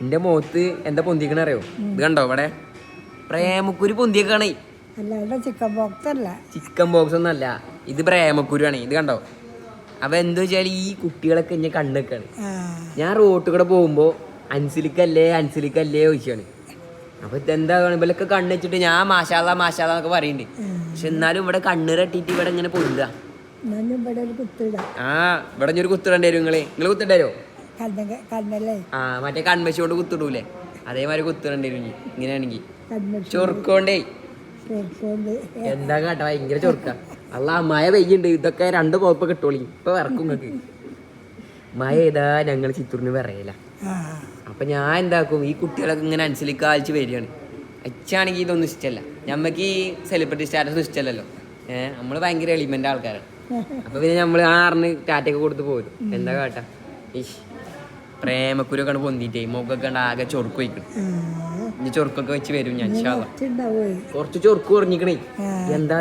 എന്റെ മുഖത്ത് എന്താ പൊന്തിക്കണ അറിയോ? ഇത് കണ്ടോ ഇവിടെ പ്രേമക്കുരു പൊന്തിയൊക്കെയാണേ. ചിക്കൻ ബോക്സ് ഒന്നും അല്ല, ഇത് പ്രേമക്കുരു ആണ്. ഇത് കണ്ടോ? അപ്പൊ എന്താ വെച്ചാൽ ഈ കുട്ടികളൊക്കെ ഇങ്ങനെ കണ്ണൊക്കെയാണ്. ഞാൻ റോട്ടിൽ കൂടെ പോകുമ്പോ അൻസിലിക്കല്ലേ ചോദിച്ചാണ്. അപ്പൊ ഇതെന്താ ഇവലൊക്കെ കണ്ണ് വെച്ചിട്ട് ഞാൻ മാഷാല്ലാ എന്നൊക്കെ പറയുന്നുണ്ട്. പക്ഷെ എന്നാലും ഇവിടെ കണ്ണ് തട്ടിയിട്ട് ഇവിടെ ഇങ്ങനെ പൊന്തുക. ഇവിടെ ഒരു കുത്തിടേണ്ടി വരും. നിങ്ങള് കുത്തിട്ടരോ? മറ്റേ കൺമശി കൊണ്ട് കുത്തിടൂലേ, അതേമാതിരി കുത്തിടേണ്ടി വരും ഇങ്ങനെയാണെങ്കി. ചൊറുക്കോണ്ടേ എന്താ കേട്ടാ ഭയങ്കര ചൊറുക്ക. അല്ല മഴ പെയ്യുണ്ട്, ഇതൊക്കെ 2 പോപ്പ് കിട്ടോളി. ഇപ്പൊ വിറക്കും നിങ്ങക്ക്. മഴ ഏതാ ഞങ്ങൾ ചിത്തൂരിന് പറയല. അപ്പൊ ഞാൻ എന്താക്കും, ഈ കുട്ടികളൊക്കെ ഇങ്ങനെ അനുസരിച്ച് വരികയാണ്. അച്ഛാണെങ്കിൽ ഇതൊന്നും ഇഷ്ടമല്ല. ഞമ്മക്ക് ഈ സെലിബ്രിറ്റി സ്റ്റാറ്റസ് ഒന്നും ഇഷ്ടമല്ലല്ലോ. നമ്മള് ഭയങ്കര എലിമെന്റ് ആൾക്കാരാണ്. അപ്പൊ പിന്നെ നമ്മള് ആറിന് ടാറ്റയൊക്കെ കൊടുത്ത് പോരും. എന്താ കാട്ടാ, പ്രേമക്കുരൊക്കെ പൊന്തിട്ടേ മുഖൊക്കെ ആകെ ചൊറുക്ക് വയ്ക്കണം. ഇനി ചൊറുക്കൊക്കെ വെച്ച് വരും ഞാൻ. കുറച്ച് ചൊറുക്ക് കുറഞ്ഞിക്കണേ. എന്താ